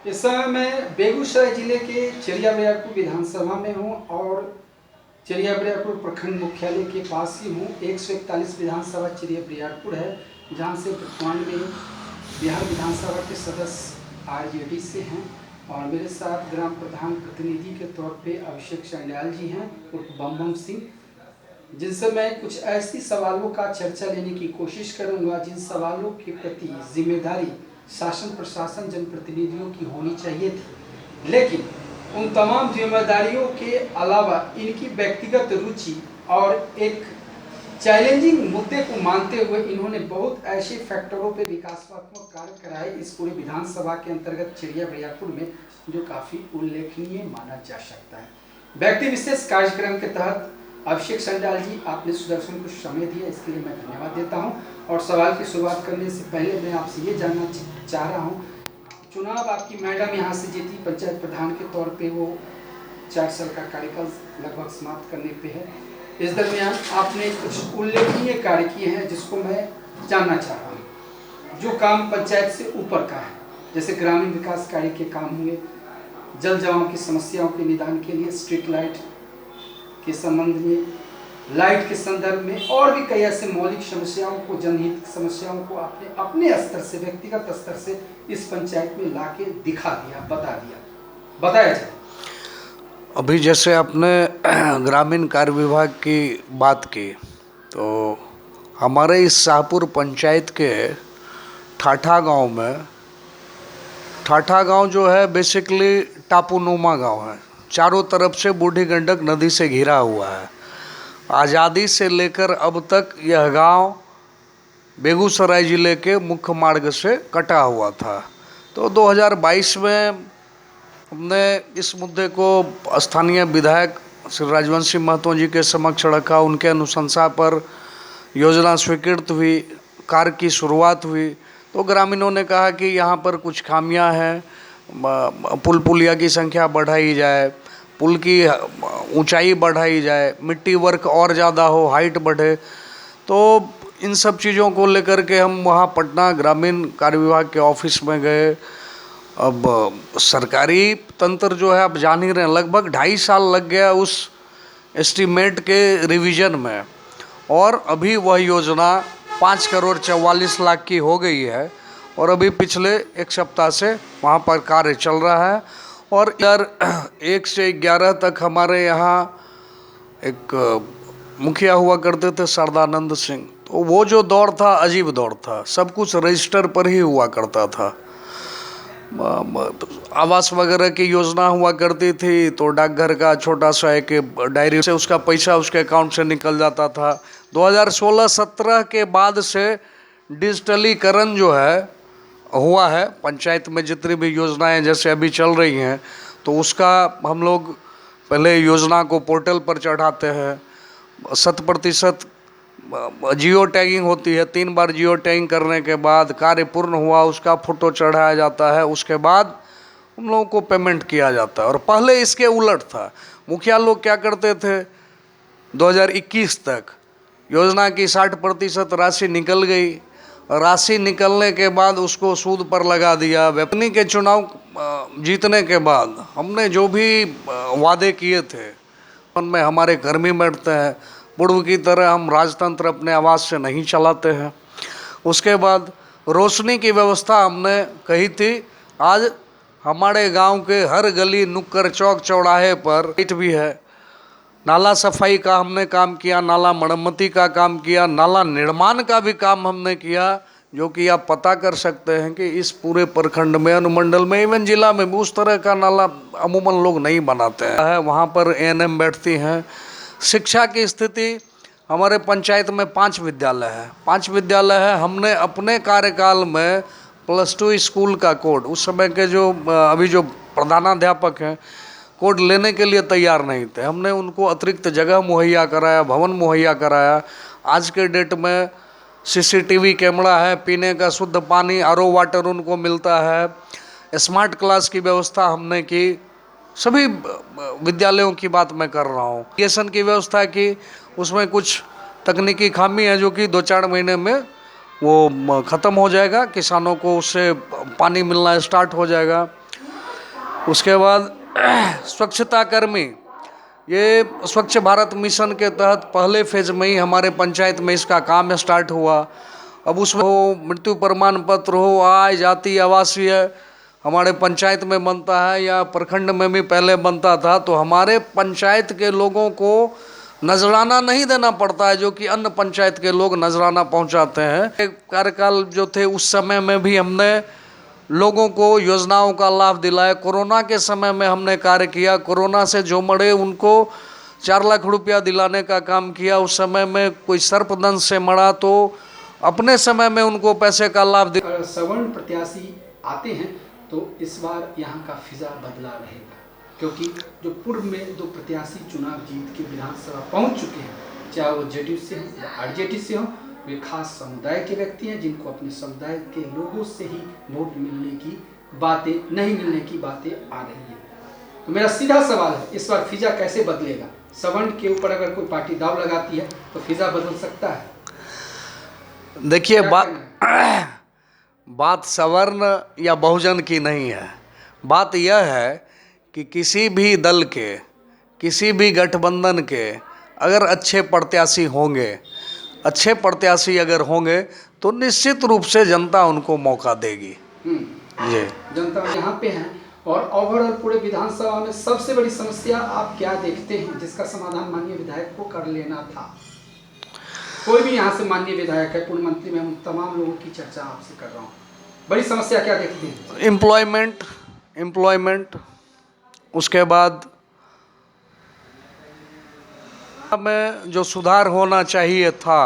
इस समय मैं बेगूसराय जिले के चरिया बरियारपुर विधानसभा में हूँ और चरिया बरियारपुर प्रखंड मुख्यालय के पास ही हूँ। 141 विधानसभा चरिया बरियारपुर है, जहाँ से वर्तमान में बिहार विधानसभा के सदस्य आरजेडी से हैं और मेरे साथ ग्राम प्रधान प्रतिनिधि के तौर पे अभिषेक संडयाल जी हैं उर्फ बम बम सिंह, जिनसे मैं कुछ ऐसी सवालों का चर्चा लेने की कोशिश करूंगा जिन सवालों के प्रति जिम्मेदारी शासन प्रशासन जनप्रतिनिधियों की होनी चाहिए थी, लेकिन उन तमाम जिम्मेदारियों के अलावा इनकी व्यक्तिगत रुचि और एक चैलेंजिंग मुद्दे को मानते हुए इन्होंने बहुत ऐसे फैक्टरों पे विकासात्मक कार्य कराए इस पूरे विधानसभा के अंतर्गत चरिया बरियारपुर में, जो काफ़ी उल्लेखनीय माना जा सकता है। व्यक्ति विशेष कार्यक्रम के तहत अभिषेक संडयाल जी, आपने सुदर्शन को समय दिया, इसके लिए मैं धन्यवाद देता हूं। और सवाल की शुरुआत करने से पहले मैं आपसे ये जानना चाह रहा हूं, चुनाव आपकी मैडम यहाँ से जीती पंचायत प्रधान के तौर पे, वो 4 साल का कार्यकाल लगभग समाप्त करने पे है। इस दरमियान आपने कुछ उल्लेखनीय कार्य किए हैं जिसको मैं जानना चाह रहा हूँ, जो काम पंचायत से ऊपर का है, जैसे ग्रामीण विकास कार्य के काम हुए, जल जमाव की समस्याओं के निदान के लिए स्ट्रीट लाइट के संबंध में, लाइट के संदर्भ में और भी कई ऐसे मौलिक समस्याओं को, जनहित समस्याओं को आपने अपने स्तर से, व्यक्तिगत स्तर से इस पंचायत में लाके दिखा दिया, बता दिया। बताया जाए। अभी जैसे आपने ग्रामीण कार्य विभाग की बात की, तो हमारे इस शाहपुर पंचायत के ठाठा गांव में, ठाठा गांव जो है बेसिकली टापूनुमा गांव है, चारों तरफ से बूढ़ी गंडक नदी से घिरा हुआ है। आज़ादी से लेकर अब तक यह गांव बेगूसराय ज़िले के मुख्य मार्ग से कटा हुआ था। तो 2022 में हमने इस मुद्दे को स्थानीय विधायक श्री राजवंशी महतो जी के समक्ष रखा। उनके अनुशंसा पर योजना स्वीकृत हुई, कार्य की शुरुआत हुई। तो ग्रामीणों ने कहा कि यहाँ पर कुछ खामियां हैं, पुलिया की संख्या बढ़ाई जाए, पुल की ऊंचाई बढ़ाई जाए, मिट्टी वर्क और ज़्यादा हो, हाइट बढ़े। तो इन सब चीज़ों को लेकर के हम वहाँ पटना ग्रामीण कार्य विभाग के ऑफिस में गए। अब सरकारी तंत्र जो है, आप जान ही रहे हैं, लगभग 2.5 साल लग गया उस एस्टीमेट के रिवीजन में, और अभी वह योजना 5 करोड़ 44 लाख की हो गई है और अभी पिछले 1 सप्ताह से वहाँ पर कार्य चल रहा है। और 1 से 11 तक हमारे यहाँ एक मुखिया हुआ करते थे सरदानंद सिंह। तो वो जो दौर था अजीब दौर था, सब कुछ रजिस्टर पर ही हुआ करता था। आवास वगैरह की योजना हुआ करती थी तो डाकघर का छोटा सा एक डायरी से उसका पैसा उसके अकाउंट से निकल जाता था। 2016-17 के बाद से डिजिटलीकरण जो है हुआ है पंचायत में, जितनी भी योजनाएं जैसे अभी चल रही हैं, तो उसका हम लोग पहले योजना को पोर्टल पर चढ़ाते हैं। 100% जियो टैगिंग होती है, 3 बार जियो टैगिंग करने के बाद कार्य पूर्ण हुआ, उसका फ़ोटो चढ़ाया जाता है, उसके बाद उन लोगों को पेमेंट किया जाता है। और पहले इसके उलट था, मुखिया लोग क्या करते थे, 2021 तक योजना की 60% राशि निकल गई, राशि निकलने के बाद उसको सूद पर लगा दिया। वेपनी के चुनाव जीतने के बाद हमने जो भी वादे किए थे उनमें हमारे कर्मी बैठते हैं, पूर्व की तरह हम राजतंत्र अपने आवाज़ से नहीं चलाते हैं। उसके बाद रोशनी की व्यवस्था हमने कही थी, आज हमारे गांव के हर गली नुक्कड़ चौक चौराहे पर लाइट भी है। नाला सफाई का हमने काम किया, नाला मरम्मती का काम किया, नाला निर्माण का भी काम हमने किया, जो कि आप पता कर सकते हैं कि इस पूरे प्रखंड में, अनुमंडल में, इवन जिला में भी उस तरह का नाला अमूमन लोग नहीं बनाते हैं। वहाँ पर एएनएम बैठती हैं। शिक्षा की स्थिति, हमारे पंचायत में 5 विद्यालय है, 5 विद्यालय है। हमने अपने कार्यकाल में +2 स्कूल का कोड, उस समय के जो अभी जो प्रधानाध्यापक हैं कोड लेने के लिए तैयार नहीं थे, हमने उनको अतिरिक्त जगह मुहैया कराया, भवन मुहैया कराया। आज के डेट में सीसीटीवी कैमरा है, पीने का शुद्ध पानी, आरओ वाटर उनको मिलता है। स्मार्ट क्लास की व्यवस्था हमने की, सभी विद्यालयों की बात मैं कर रहा हूँ। एजुकेशन की व्यवस्था की, उसमें कुछ तकनीकी खामी है जो कि 2-4 महीने में वो ख़त्म हो जाएगा, किसानों को उससे पानी मिलना स्टार्ट हो जाएगा। उसके बाद स्वच्छता कर्मी, ये स्वच्छ भारत मिशन के तहत पहले फेज में ही हमारे पंचायत में इसका काम स्टार्ट हुआ। अब उसमें हो मृत्यु प्रमाण पत्र हो, आय जाति आवासीय हमारे पंचायत में बनता है या प्रखंड में भी पहले बनता था, तो हमारे पंचायत के लोगों को नजराना नहीं देना पड़ता है, जो कि अन्य पंचायत के लोग नजराना पहुंचाते हैं। कार्यकाल जो थे उस समय में भी हमने लोगों को योजनाओं का लाभ दिलाया। कोरोना के समय में हमने कार्य किया, कोरोना से जो मरे उनको 4 लाख रुपया दिलाने का काम किया। उस समय में कोई सर्पदंश से मरा तो अपने समय में उनको पैसे का लाभ दिया। अगर सवर्ण प्रत्याशी आते हैं तो इस बार यहाँ का फिजा बदला रहेगा, क्योंकि जो पूर्व में 2 प्रत्याशी चुनाव जीत के विधानसभा पहुँच चुके हैं, चाहे वो जेडीयू से हो या आरजेडी से हो, वे खास समुदाय के व्यक्ति हैं जिनको अपने समुदाय के लोगों से ही वोट मिलने की बातें, नहीं मिलने की बातें आ रही हैं। तो मेरा सीधा सवाल है, इस बार फिजा कैसे बदलेगा? सवर्ण के ऊपर अगर कोई पार्टी दाव लगाती है तो फिजा बदल सकता है? देखिए, बात सवर्ण या बहुजन की नहीं है। बात यह है कि किसी भी दल के, किसी भी गठबंधन के अगर अच्छे प्रत्याशी होंगे, अच्छे प्रत्याशी अगर होंगे तो निश्चित रूप से जनता उनको मौका देगी। जी, जनता यहाँ पे है। और ओवरऑल पूरे विधानसभा में सबसे बड़ी समस्या आप क्या देखते हैं जिसका समाधान माननीय विधायक को कर लेना था? कोई भी यहाँ से माननीय विधायक है, पूर्व मंत्री में, तमाम लोगों की चर्चा आपसे कर रहा हूँ। बड़ी समस्या क्या देखते हैं? एम्प्लॉयमेंट, उसके बाद में जो सुधार होना चाहिए था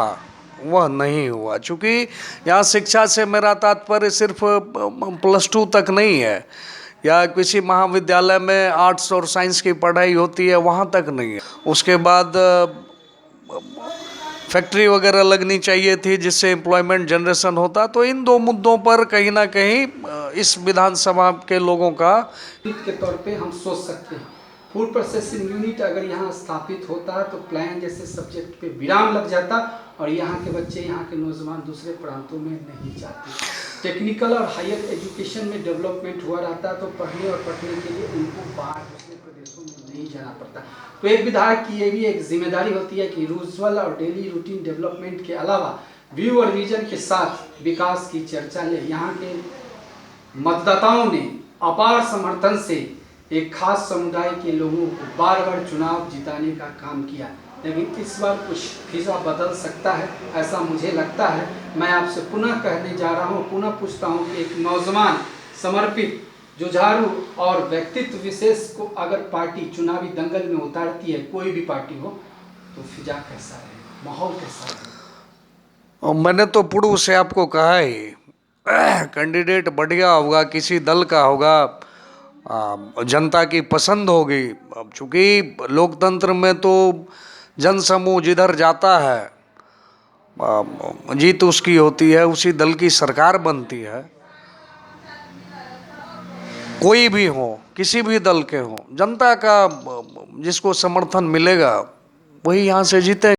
वह नहीं हुआ। चूँकि यहाँ शिक्षा से मेरा तात्पर्य सिर्फ +2 तक नहीं है, या किसी महाविद्यालय में आर्ट्स और साइंस की पढ़ाई होती है वहाँ तक नहीं है। उसके बाद फैक्ट्री वगैरह लगनी चाहिए थी जिससे एम्प्लॉयमेंट जनरेशन होता। तो इन 2 मुद्दों पर कहीं ना कहीं इस विधानसभा के लोगों का के तौर पे हम सोच सकते हैं। फूड प्रोसेसिंग यूनिट अगर यहाँ स्थापित होता तो प्लान जैसे सब्जेक्ट पे विराम लग जाता और यहाँ के बच्चे, यहाँ के नौजवान दूसरे प्रांतों में नहीं जाते। टेक्निकल और हायर एजुकेशन में डेवलपमेंट हुआ रहता तो पढ़ने और पढ़ने के लिए उनको बाहर दूसरे प्रदेशों में नहीं जाना पड़ता। तो एक विधायक की ये भी एक जिम्मेदारी होती है कि यूजुअल और डेली रूटीन डेवलपमेंट के अलावा व्यू और विजन के साथ विकास की चर्चा ले। यहाँ के मतदाताओं ने अपार समर्थन से एक खास समुदाय के लोगों को बार बार चुनाव जिताने का काम किया, लेकिन इस बार कुछ फिजा बदल सकता है, ऐसा मुझे लगता है। मैं आपसे पुनः कहने जा रहा हूँ, पुनः पूछता हूँ कि एक नौजवान, समर्पित, जुझारू और व्यक्तित्व विशेष को अगर पार्टी चुनावी दंगल में उतारती है, कोई भी पार्टी हो, तो फिजा कैसा रहेगा, माहौल कैसा रहेगा? मैंने तो पूर्व से आपको कहा ही, कैंडिडेट बढ़िया होगा, किसी दल का होगा, जनता की पसंद होगी। अब चूँकि लोकतंत्र में तो जनसमूह जिधर जाता है जीत उसकी होती है, उसी दल की सरकार बनती है। कोई भी हो, किसी भी दल के हो, जनता का जिसको समर्थन मिलेगा वही यहाँ से जीते।